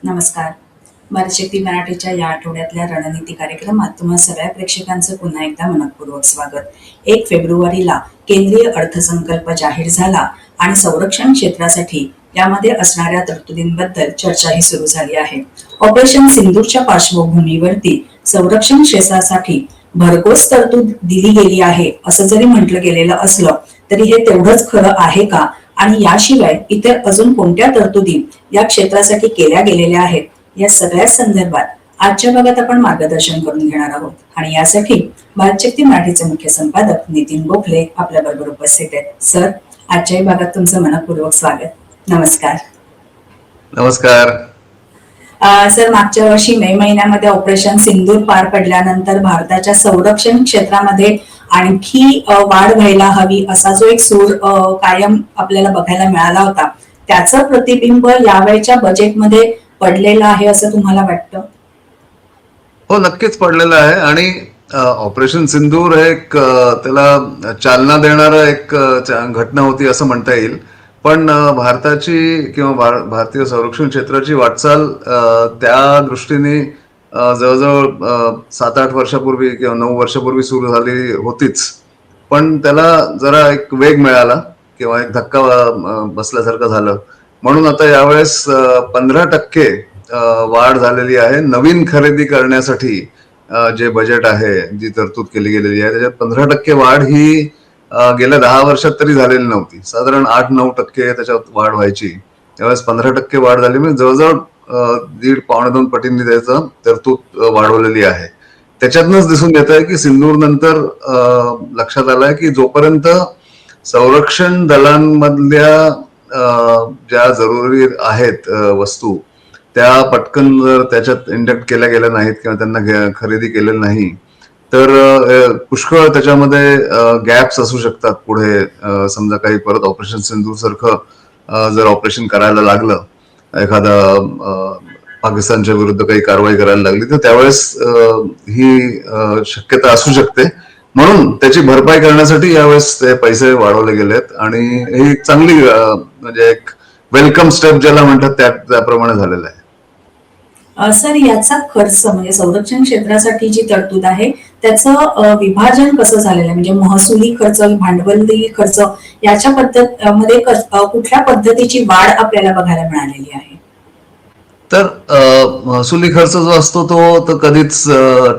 नमस्कार. भारतशक्ती मराठीच्या या आठवड्यातल्या रणनीती कार्यक्रमात तुम्हा सगळ्या प्रेक्षकांचं पुन्हा एकदा मनःपूर्वक स्वागत. 1 फेब्रुवारीला केंद्रीय अर्थसंकल्प जाहीर झाला आणि संरक्षण क्षेत्रासाठी यामध्ये असणाऱ्या तरतुदींबद्दल चर्चाही सुरू झाली आहे. ऑपरेशन सिंदूरच्या पार्श्वभूमीवरती संरक्षण क्षेत्रासाठी भरघोस तरतूद दिली गेली आहे असं जरी म्हटलं गेलेलं असलं तरी हे तेवढंच खरं आहे का, आणि याशिवाय इतर अजून कोणत्या तरतुदी या क्षेत्रासाठी केल्या गेलेल्या आहेत, या सगळ्या संदर्भात आजच्या भागात आपण मार्गदर्शन करून घेणार आहोत. आणि यासाठी भारतशक्ती मराठीचे मुख्य संपादक नितीन गोखले आपल्या बरोबर उपस्थित आहेत. सर, आजच्याही भागात तुमचं मनःपूर्वक स्वागत. नमस्कार. नमस्कार. सर, मागच्या वर्षी मे महिन्यामध्ये ऑपरेशन सिंदूर पार पडल्यानंतर भारताच्या संरक्षण क्षेत्रामध्ये आणखी वाढ व्हायला हवी असा जो एक सूर कायम आपल्याला बघायला मिळाला होता, त्याचं प्रतिबिंब यावेळच्या बजेटमध्ये पडलेलं आहे असं तुम्हाला वाटतं? हो, नक्कीच पडलेलं आहे. आणि ऑपरेशन सिंदूर हे एक त्याला चालना देणारं एक घटना होती असं म्हणता येईल. पण भारताची किंवा भारतीय संरक्षण क्षेत्राची वाटचाल त्या दृष्टीने जवळजवळ 7-8 वर्षापूर्वी किंवा 9 वर्षापूर्वी सुरू झाली होतीच. पण त्याला जरा एक वेग मिळाला किंवा एक धक्का बसल्यासारखं झालं. म्हणून आता यावेळेस 15% वाढ झालेली आहे. नवीन खरेदी करण्यासाठी जे बजेट आहे, जी तरतूद केली गेलेली आहे, त्याच्यात 15% वाढ ही गेल्या 10 वर्षात तरी झालेली नव्हती. साधारण 8-9% त्याच्यात वाढ व्हायची, त्यावेळेस 15% वाढ झाली. म्हणजे जवळजवळ 1.5-2 पटींनी त्याचं तरतूद वाढवलेली आहे. त्याच्यातनच दिसून येत आहे की सिंदूर नंतर लक्षात आलंय की जोपर्यंत संरक्षण दलांमधल्या ज्या जरुरी आहेत वस्तू त्या पटकन जर त्याच्यात इंजेक्ट केल्या गेल्या नाहीत किंवा त्यांना खरेदी केलेलं नाही तर पुष्कळ त्याच्यामध्ये गॅप्स असू शकतात पुढे. समजा काही परत ऑपरेशन सिंधूर सारखं जर ऑपरेशन करायला लागलं, एखादा पाकिस्तानच्या विरुद्ध काही कारवाई करायला लागली, तर त्यावेळेस ही शक्यता असू शकते. म्हणून त्याची भरपाई करण्यासाठी यावेळेस ते पैसे वाढवले गेलेत आणि ही चांगली म्हणजे एक वेलकम स्टेप ज्याला म्हणतात त्याप्रमाणे झालेलं आहे. सर, याचा खर्च म्हणजे संरक्षण क्षेत्रासाठी जी तरतूद आहे त्याचं विभाजन कसं झालेलं आहे? म्हणजे महसुली खर्च, भांडवली खर्च याच्या मध्ये कुठल्या पद्धतीची वाढ आपल्याला बघायला मिळालेली आहे? तर महसुली खर्च जो असतो तो तर कधीच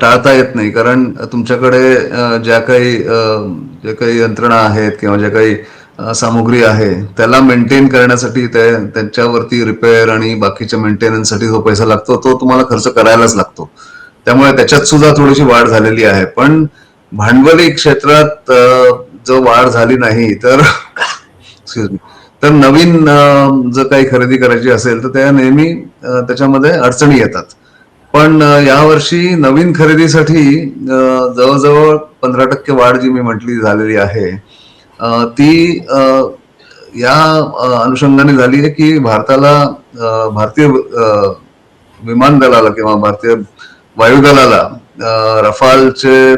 टाळता येत नाही. कारण तुमच्याकडे ज्या काही यंत्रणा आहेत किंवा ज्या काही सामुग्री आहे त्याला मेंटेन करण्यासाठी त्यांच्यावरती रिपेअर आणि बाकीच्या मेंटेनन्ससाठी जो पैसा लागतो तो तुम्हाला खर्च करायलाच लागतो. त्यामुळे त्याच्यात सुद्धा थोडीशी वाढ झालेली आहे. पण भांडवली क्षेत्रात जर वाढ झाली नाही तर तर नवीन जर काही खरेदी करायची असेल तर त्या नेहमी त्याच्यामध्ये अडचणी येतात. पण यावर्षी नवीन खरेदीसाठी जवळजवळ 15% वाढ जी मी म्हटली झालेली आहे ती या अनुषंगाने झाली आहे की भारतीय विमान दलाला किंवा भारतीय वायुदलाला रफालचे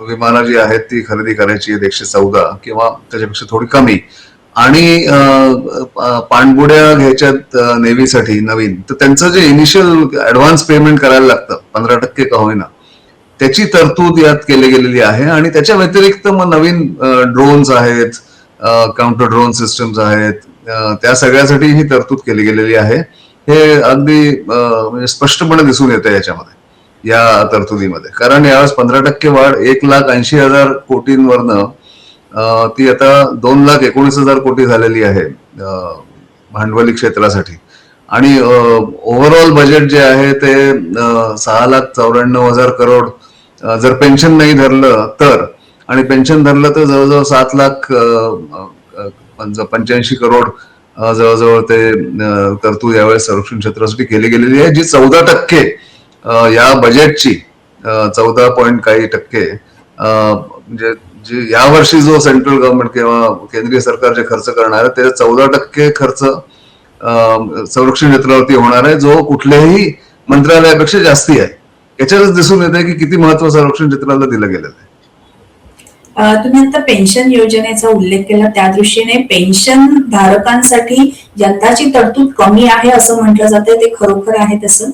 विमानं जी आहेत ती खरेदी करायची आहेत 114 किंवा त्याच्यापेक्षा थोडी कमी. आणि पाणबुड्या घ्यायच्यात नेव्हीसाठी नवीन, तर त्यांचं जे इनिशियल ऍडव्हान्स पेमेंट करायला लागतं 15% का होईना, त्याची तरतूद यात केली गेलेली आहे. आणि त्याच्या व्यतिरिक्त मग नवीन ड्रोन्स आहेत, काउंटर ड्रोन सिस्टम्स आहेत, त्या सगळ्यासाठी ही तरतूद केली गेलेली आहे. हे अगदी म्हणजे स्पष्टपणे दिसून येतं याच्यामध्ये, या तरतुदीमध्ये. कारण यावेळेस 15% वाढ 1,80,000 कोटींवरनं ती आता 2,19,000 कोटी झालेली आहे भांडवली क्षेत्रासाठी. आणि ओव्हरऑल बजेट जे आहे ते 6,94,000 करोड जर पेन्शन नाही धरलं तर, आणि पेन्शन धरलं तर जवळजवळ 7,85,000 करोड जवळजवळ ते तरतूद यावेळेस संरक्षण क्षेत्रासाठी केली गेलेली आहे, जी 14% या बजेटची 14 पॉइंट काही टक्के म्हणजे जे यावर्षी जो सेंट्रल गव्हर्नमेंट किंवा केंद्रीय सरकार जे खर्च करणार आहे ते 14% खर्च संरक्षण क्षेत्रावरती होणार आहे, जो कुठल्याही मंत्रालयापेक्षा जास्ती आहे. याच्यातच दिसून येत आहे की किती महत्व संरक्षण क्षेत्राला दिलं गेलेलं आहे. तुम्ही आता पेन्शन योजनेचा उल्लेख केला, त्या दृष्टीने पेन्शन धारकांसाठी यंदाची तरतूद कमी आहे असं म्हटलं जातं, ते खरोखर आहे तसं?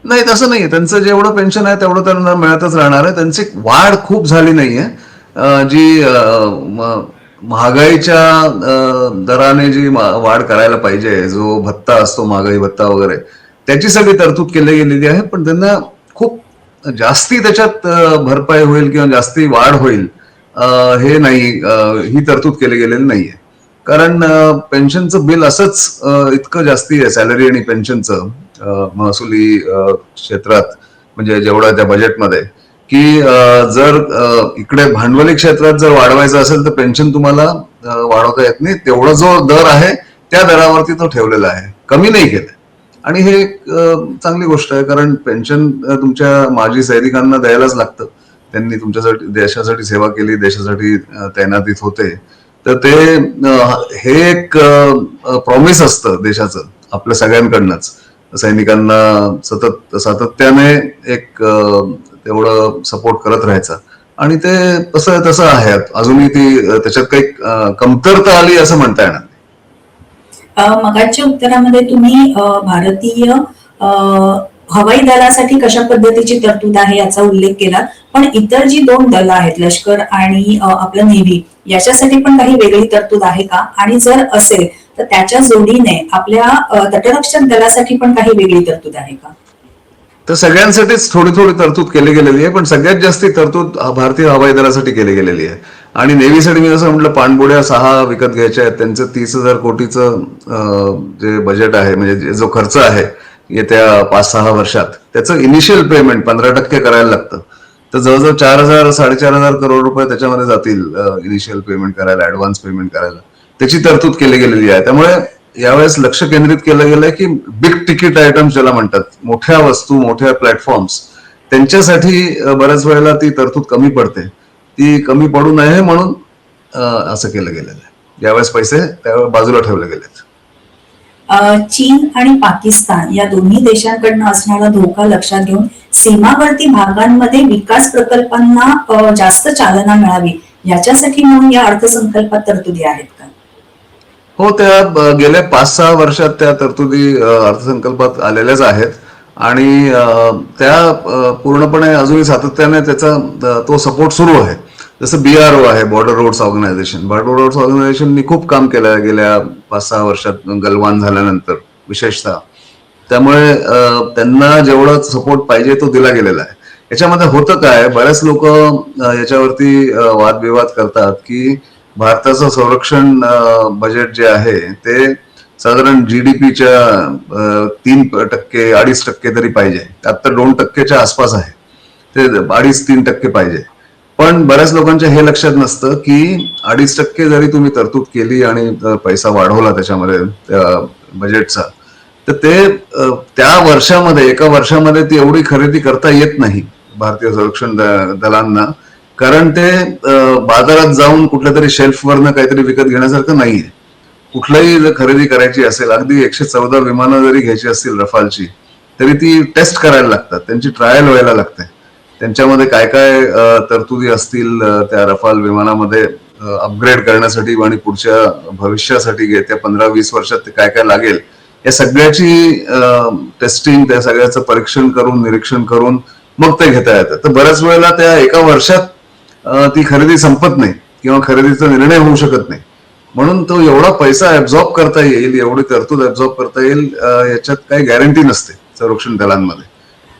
नाही, तसं नाहीये. त्यांचं जेवढं पेन्शन आहे तेवढं त्यांना मिळतच राहणार आहे. त्यांची वाढ खूप झाली नाहीये. जी महागाईच्या दराने जी वाढ करायला पाहिजे, जो भत्ता असतो महागाई भत्ता वगैरे, त्याची सगळी तरतूद केली गेलेली आहे. पण त्यांना खूप जास्ती त्याच्यात भरपाई होईल किंवा जास्ती वाढ होईल हे नाही, ही तरतूद केली गेलेली नाहीये. कारण पेन्शनचं बिल असंच इतकं जास्ती आहे, सॅलरी आणि पेन्शनचं महसुली क्षेत्रात, म्हणजे जेवढं त्या बजेटमध्ये, की जर इकडे भांडवली क्षेत्रात जर वाढवायचं असेल तर पेन्शन तुम्हाला वाढवता येत नाही. तेवढा जो दर आहे त्या दरावरती तो ठेवलेला आहे, कमी नाही केलं. आणि हे एक चांगली गोष्ट आहे, कारण पेन्शन तुमच्या माजी सैनिकांना द्यायलाच लागतं. त्यांनी तुमच्यासाठी देशासाठी सेवा केली, देशासाठी तैनातीत होते. तर ते हे एक प्रॉमिस असतं देशाचं आपल्या सगळ्यांकडनंच, सैनिकांना सतत सातत्याने एक तेवढं सपोर्ट करत राहायचा. आणि ते तसं आहे. अजूनही ती त्याच्यात काही कमतरता आली असं म्हणता येणार नाही. मगाच्या उत्तरामध्ये तुम्ही भारतीय हवाई दलासाठी कशा पद्धतीची तरतूद आहे याचा उल्लेख केला, पण इतर जी दोन दलं आहेत, लष्कर आणि आपलं नेव्ही, याच्यासाठी पण काही वेगळी तरतूद आहे का? आणि जर असेल तर त्याच्या जोडीने आपल्या तटरक्षक दलासाठी पण काही वेगळी तरतूद आहे का? तर सगळ्यांसाठीच थोडी थोडी तरतूद केली गेलेली आहे, पण सगळ्यात जास्ती तरतूद भारतीय हवाई दलासाठी केली गेलेली आहे. आणि नेव्हीसाठी मी जसं म्हटलं, पाणबुड्या 6 विकत घ्यायच्या आहेत. त्यांचं 30,000 कोटीचं जे बजेट आहे, म्हणजे जो खर्च आहे येत्या 5-6 वर्षात, त्याचं इनिशियल पेमेंट 15% करायला लागतं. तर जवळजवळ 4,000-4,500 करोड रुपये त्याच्यामध्ये जातील इनिशियल पेमेंट करायला, ऍडव्हान्स पेमेंट करायला. त्याची तरतूद केली गेलेली आहे. त्यामुळे यावेळेस लक्ष केंद्रित केलं गेलंय की बिग तिकीट आयटम्स ज्याला म्हणतात, मोठ्या वस्तू, मोठ्या प्लॅटफॉर्म्स, त्यांच्यासाठी बऱ्याच वेळेला ती तरतूद कमी पडते. ती कमी पडू नये म्हणून असं केलं गेलेलं आहे. यावेळेस पैसे त्यावेळेस बाजूला ठेवले गेलेत. चीन आणि पाकिस्तान या दोन्ही देशांकडनं असणारा धोका लक्षात घेऊन सीमावर्ती भागांमध्ये विकास प्रकल्पांना जास्त चालना मिळावी याच्यासाठी म्हणून या अर्थसंकल्पात तरतुदी आहेत का? हो, त्या गेल्या 5-6 वर्षात त्या तरतुदी अर्थसंकल्पात आलेल्याच आहेत. आणि त्या पूर्णपणे अजूनही सातत्याने त्याचा तो सपोर्ट सुरू आहे. जसं BRO आहे, border roads organisation. Border roads ऑर्गनायझेशननी खूप काम केलं गेल्या 5-6 वर्षात, गलवान झाल्यानंतर विशेषतः. त्यामुळे त्यांना जेवढा सपोर्ट पाहिजे तो दिला गेलेला आहे. याच्यामध्ये होतं काय, बरेच लोक याच्यावरती वादविवाद करतात की भारताचं संरक्षण बजेट जे आहे ते साधारण GDPच्या 3%, 2.5% तरी पाहिजे. आता 2%च्या आसपास आहे. ते 2.5-3% पाहिजे. पण बऱ्याच लोकांच्या हे लक्षात नसतं की 2.5% जरी तुम्ही तरतूद केली आणि पैसा वाढवला त्याच्यामध्ये त्या बजेटचा, तर ते त्या वर्षामध्ये, एका वर्षामध्ये ती एवढी खरेदी करता येत नाही भारतीय संरक्षण दलांना. कारण ते बाजारात जाऊन कुठल्या तरी शेल्फवरनं काहीतरी विकत घेण्यासारखं नाहीये. कुठलाही जर खरेदी करायची असेल, अगदी 114 विमानं जरी घ्यायची असतील रफालची, तरी ती टेस्ट करायला लागतात, त्यांची ट्रायल व्हायला लागते. त्यांच्यामध्ये काय काय तरतुदी असतील त्या रफाल विमानामध्ये अपग्रेड करण्यासाठी आणि पुढच्या भविष्यासाठी येत्या 15-20 वर्षात ते काय काय लागेल, या सगळ्याची टेस्टिंग, त्या सगळ्याचं परीक्षण करून, निरीक्षण करून मग ते घेता येतं. तर बऱ्याच वेळेला त्या एका वर्षात ती खरेदी संपत नाही किंवा खरेदीचा निर्णय होऊ शकत नाही. म्हणून तो एवढा पैसा ऍब्झॉर्ब करता येईल, एवढी तरतूद ऍब्झॉर्ब करता येईल, याच्यात काही गॅरंटी नसते संरक्षण दलांमध्ये.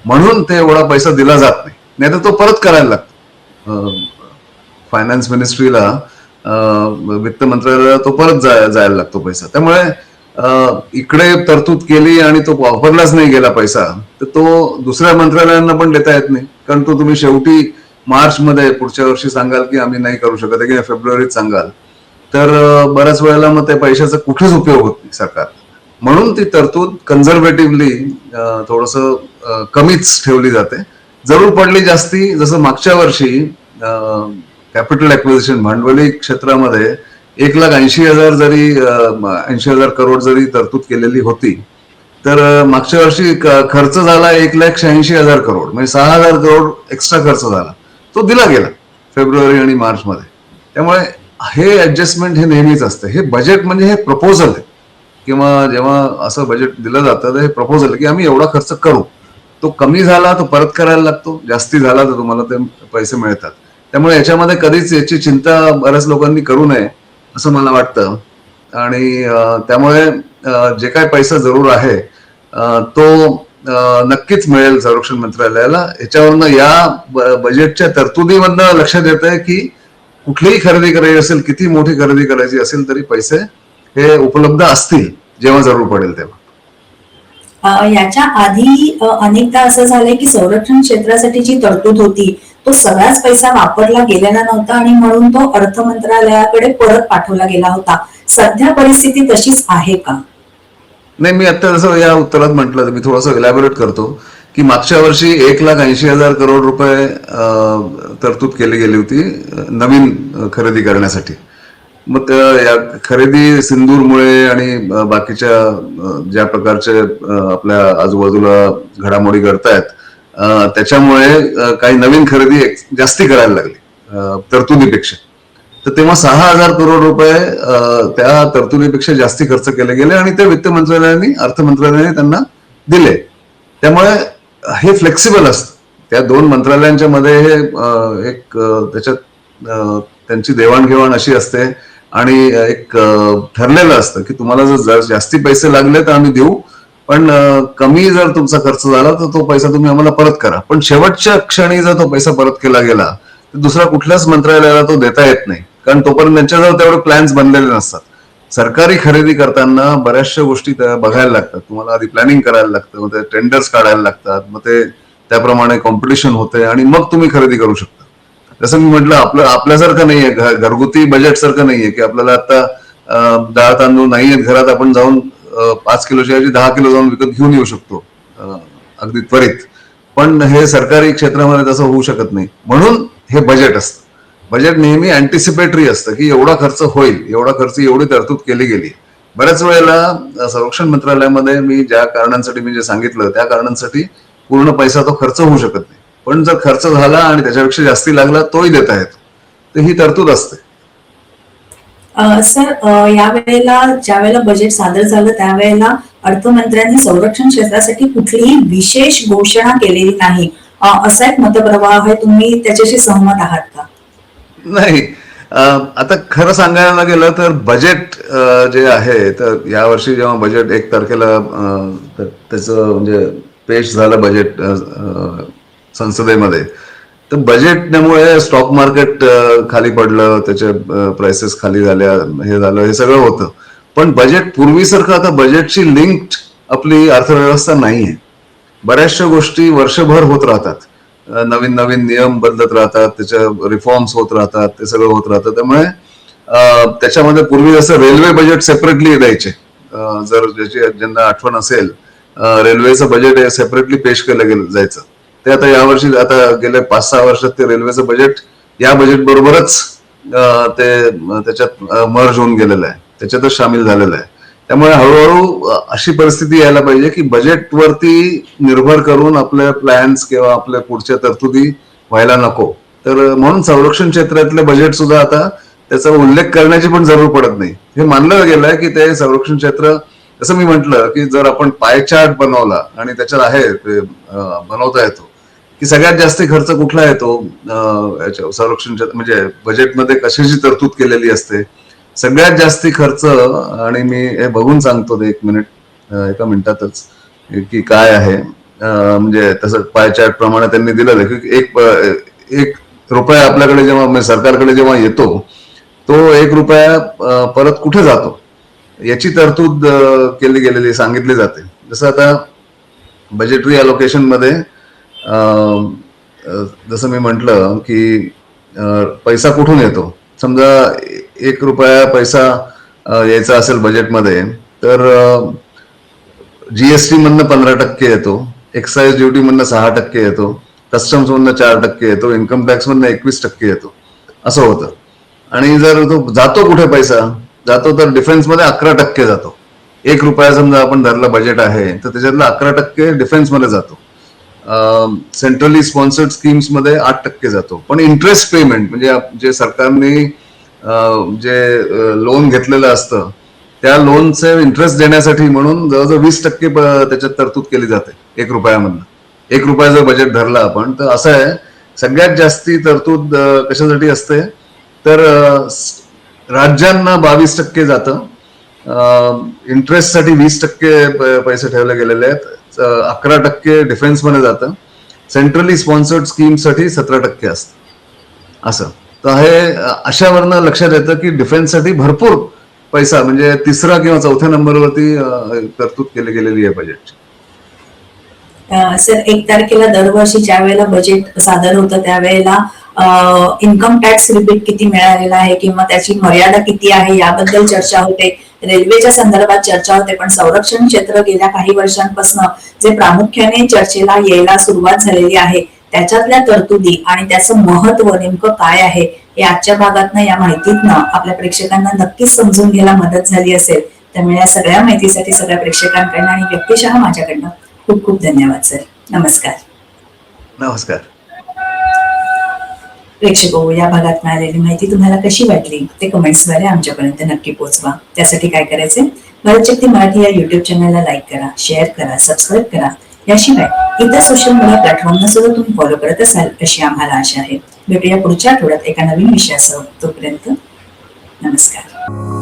म्हणून ते एवढा पैसा दिला जात नाही. नाही तर तो परत करायला लागतो फायनान्स मिनिस्ट्रीला, वित्त मंत्रालयाला तो परत जायला लागतो पैसा. त्यामुळे इकडे तरतूद केली आणि तो वापरलाच नाही गेला पैसा, तर तो दुसऱ्या मंत्रालयांना पण देता येत नाही. कारण तो तुम्ही शेवटी मार्चमध्ये पुढच्या वर्षी सांगाल की आम्ही नाही करू शकत, किंवा फेब्रुवारीत सांगाल, तर बऱ्याच वेळेला मग त्या पैशाचा कुठेच उपयोग होत नाही सरकार. म्हणून ती तरतूद कन्झर्वेटिव्हली थोडस कमीच ठेवली जाते. जरूर पडली जास्ती, जसं मागच्या वर्षी कॅपिटल ॲक्विजिशन, भांडवली क्षेत्रामध्ये 1,80,000 जरी 80,000 करोड जरी तरतूद केलेली होती, तर मागच्या वर्षी खर्च झाला 1,86,000 करोड, म्हणजे 6,000 करोड एक्स्ट्रा खर्च झाला. तो दिला गेला. फेब्रुवारी आणि मार्चमध्ये. त्यामुळे हे ऍडजस्टमेंट हे नेहमीच असतं. हे बजेट म्हणजे हे प्रपोजल आहे, किंवा जेव्हा असं बजेट दिलं जातं तर हे प्रपोजल की आम्ही एवढा खर्च करू. तो कमी झाला तो परत करायला लागतो, जास्ती झाला तर तुम्हाला ते पैसे मिळतात. त्यामुळे याच्यामध्ये कधीच याची चिंता बऱ्याच लोकांनी करू नये असं मला वाटतं. आणि त्यामुळे जे काही पैसा जरूर आहे तो नक्कीच मिळेल संरक्षण मंत्रालयाला. याच्यावरनं या बजेटच्या तरतुदीमधनं लक्षात येत आहे की कुठलीही खरेदी करायची असेल, किती मोठी खरेदी करायची असेल तरी पैसे हे उपलब्ध असतील जेव्हा जरूर पडेल तेव्हा. याच्या आधी अनेकदा असं झालंय की संरक्षण क्षेत्रासाठी जी तरतूद होती तो सगळाच पैसा वापरला गेलेला नव्हता आणि म्हणून तो अर्थ मंत्रालयाकडे परत पाठवला गेला होता. सध्या परिस्थिती तशीच आहे का? नाही, मी आता जसं या उत्तरात म्हटलं तर मी थोडंसं इलॅबोरेट करतो की मागच्या वर्षी 1,80,000 करोड रुपये तरतूद केली गेली होती नवीन खरेदी करण्यासाठी. मग या खरेदी सिंदूरमुळे आणि बाकीच्या ज्या प्रकारचे आपल्या आजूबाजूला घडामोडी घडतायत त्याच्यामुळे काही नवीन खरेदी जास्ती करायला लागली तरतुदीपेक्षा. तर तेव्हा 6,000 करोड रुपये त्या तरतुदीपेक्षा जास्ती खर्च केले गेले आणि ते वित्त मंत्रालयाने अर्थ मंत्रालयाने त्यांना दिले. त्यामुळे हे फ्लेक्सिबल असतं. त्या दोन मंत्रालयांच्या मध्ये हे एक त्याच्यात त्यांची देवाणघेवाण अशी असते आणि एक ठरलेलं असतं की तुम्हाला जर जास्ती पैसे लागले तर आम्ही देऊ, पण कमी जर तुमचा खर्च झाला तर तो पैसा तुम्ही आम्हाला परत करा. पण शेवटच्या क्षणी जर तो पैसा परत केला गेला तर दुसरा कुठल्याच मंत्रालयाला तो देता येत नाही, कारण तोपर्यंत त्यांच्याजवळ तेवढे प्लॅन्स बनलेले नसतात. सरकारी खरेदी करताना बऱ्याचशा गोष्टी बघायला लागतात. तुम्हाला आधी प्लॅनिंग करायला लागतं, मग ते टेंडर्स काढायला लागतात, मग ते त्याप्रमाणे कॉम्पिटिशन होते आणि मग तुम्ही खरेदी करू शकता. जसं मी म्हटलं आपल्यासारखं नाहीये, घरगुती बजेट सारखं नाहीये की आपल्याला आता डाळ तांदूळ नाहीयेत घरात, आपण जाऊन 5 किलोच्या ऐवजी 10 किलो जाऊन विकत घेऊन येऊ शकतो अगदी त्वरित. पण हे सरकारी क्षेत्रामध्ये तसं होऊ शकत नाही. म्हणून हे बजेट असतं. बजेट नेहमी अँटिसिपेटरी असतं की एवढा खर्च होईल, एवढा खर्च, एवढी तरतूद केली गेली. बऱ्याच वेळेला संरक्षण मंत्रालयामध्ये मी ज्या कारणांसाठी मी जे सांगितलं त्या कारणांसाठी पूर्ण पैसा तो खर्च होऊ शकत नाही, पण जर खर्च झाला आणि त्याच्यापेक्षा जास्ती लागला तोही देता येतो. तर ही तरतूद असते. सर, यावेळेला ज्या वेळेला बजेट सादर झालं त्यावेळेला अर्थमंत्र्यांनी संरक्षण क्षेत्रासाठी कुठलीही विशेष घोषणा केलेली नाही, असा एक मतप्रवाह आहे. तुम्ही त्याच्याशी सहमत आहात का? नाही, आता खरं सांगायला गेलं तर बजेट जे आहे, तर यावर्षी जेव्हा बजेट 1 तारखेला त्याचं म्हणजे पेश झालं बजेट संसदेमध्ये, तर बजेटमुळे स्टॉक मार्केट खाली पडलं, त्याचे प्राइसेस खाली झाल्या, हे झालं, हे सगळं होतं. पण बजेट पूर्वीसारखं आता बजेटची लिंक्ड आपली अर्थव्यवस्था नाहीये. बऱ्याचशा गोष्टी वर्षभर होत राहतात, नवीन नवीन नियम बदलत राहतात, त्याच्या रिफॉर्म्स होत राहतात, ते सगळं होत राहतं. त्यामुळे त्याच्यामध्ये पूर्वी जसं रेल्वे बजेट सेपरेटली द्यायचे, जर ज्यांना आठवण असेल, रेल्वेचं बजेट सेपरेटली पेश केलं गेलं जायचं. ते आता यावर्षी, आता गेल्या 5-6 वर्षात ते रेल्वेचं बजेट या बजेट बरोबरच ते त्याच्यात मर्ज होऊन गेलेलं आहे, त्याच्यातच सामील झालेलं आहे. त्यामुळे हळूहळू अशी परिस्थिती यायला पाहिजे की बजेटवरती निर्भर करून आपले प्लॅन्स किंवा आपल्या पुढच्या तरतुदी व्हायला नको. तर म्हणून संरक्षण क्षेत्रातले बजेट सुद्धा आता त्याचा उल्लेख करण्याची पण जरूर पडत नाही. हे मानलं गेलंय की ते संरक्षण क्षेत्र, जसं मी म्हटलं की जर आपण पाय चार्ट बनवला आणि त्याच्यात आहे बनवता येतो की सगळ्यात जास्त खर्च कुठला येतो संरक्षण म्हणजे बजेटमध्ये कशाची तरतूद केलेली असते सगळ्यात जास्ती खर्च. आणि मी हे बघून सांगतो ते 1 मिनिट, एका मिनिटातच की काय आहे. म्हणजे तसं पाय चार्ट प्रमाणे त्यांनी दिलेलं आहे की एक रुपया आपल्याकडे जेव्हा सरकारकडे जेव्हा येतो तो 1 रुपया परत कुठे जातो याची तरतूद केली गेलेली सांगितली जाते. जसं आता बजेटरी अलोकेशन मध्ये जसं मी म्हटलं की पैसा कुठून येतो, समजा 1 रुपया पैसा यायचा असेल बजेटमध्ये, तर जीएसटी मधनं 15% येतो, एक्साइज ड्युटी मधनं 6% येतो, कस्टम्स मधनं 4% येतो, इन्कम टॅक्स मधनं 21% येतो, असं होतं. आणि जर तो जातो कुठे पैसा जातो, तर डिफेन्स मध्ये 11% जातो. 1 रुपया समजा आपण धरलं बजेट आहे तर त्याच्यातलं 11% डिफेन्स मध्ये जातो. सेंट्रली स्पॉन्सर्ड स्कीम्स मध्ये 8% जातो. पण इंटरेस्ट पेमेंट म्हणजे जे सरकारने जे लोन घेतलेलं असतं त्या लोनचे इंटरेस्ट देण्यासाठी म्हणून जवळजवळ 20% त्याच्यात तरतूद केली जाते 1 रुपयामधनं. 1 रुपया जर बजेट धरला आपण तर असं आहे, सगळ्यात जास्ती तरतूद कशासाठी असते तर राज्यांना 22% जातं, इंटरेस्टसाठी 20% पैसे ठेवले गेलेले आहेत, 11% डिफेन्समध्ये जातं, सेंट्रली स्पॉन्सर्ड स्कीमसाठी 17% असतं. असं तर हे अशावरनं लक्षात येतं की डिफेन्ससाठी भरपूर पैसा म्हणजे 3रा किंवा 4थ्या नंबरवरती तरतूद केली गेलेली आहे बजेटची. सर 1 तारखेला दरवर्षी ज्या वेळेला बजेट सादर होतं त्यावेळेला इन्कम टॅक्स रिबीट किती मिळालेला आहे किंवा त्याची मर्यादा किती आहे याबद्दल चर्चा होते, रेल्वेच्या संदर्भात चर्चा होते. पण संरक्षण क्षेत्र गेल्या काही वर्षांपासून जे प्रामुख्याने चर्चेला यायला सुरुवात झालेली आहे त्याच्यातल्या तरतुदी आणि त्याचं महत्व नेमकं काय आहे हे आजच्या भागातनं या माहितीतनं आपल्या प्रेक्षकांना नक्कीच समजून घ्यायला मदत झाली असेल. त्यामुळे या सगळ्या माहितीसाठी सगळ्या प्रेक्षकांकडनं आणि व्यक्तिशः माझ्याकडनं खूप खूप धन्यवाद सर. नमस्कार. नमस्कार. प्रेक्षको, या भागात मिळालेली माहिती तुम्हाला कशी वाटली ते कमेंट्सद्वारे आमच्यापर्यंत नक्की पोहोचवा. त्यासाठी काय करायचे, भारत शक्ती मराठी या युट्यूब चॅनलला लाईक करा, शेअर करा, सबस्क्राईब करा. याशिवाय इतर सोशल मीडिया प्लॅटफॉर्मना सुद्धा तुम्ही फॉलो करत असाल अशी आम्हाला आशा आहे. भेटूया पुढच्या आठवड्यात एका नवीन विषयासह. तोपर्यंत नमस्कार.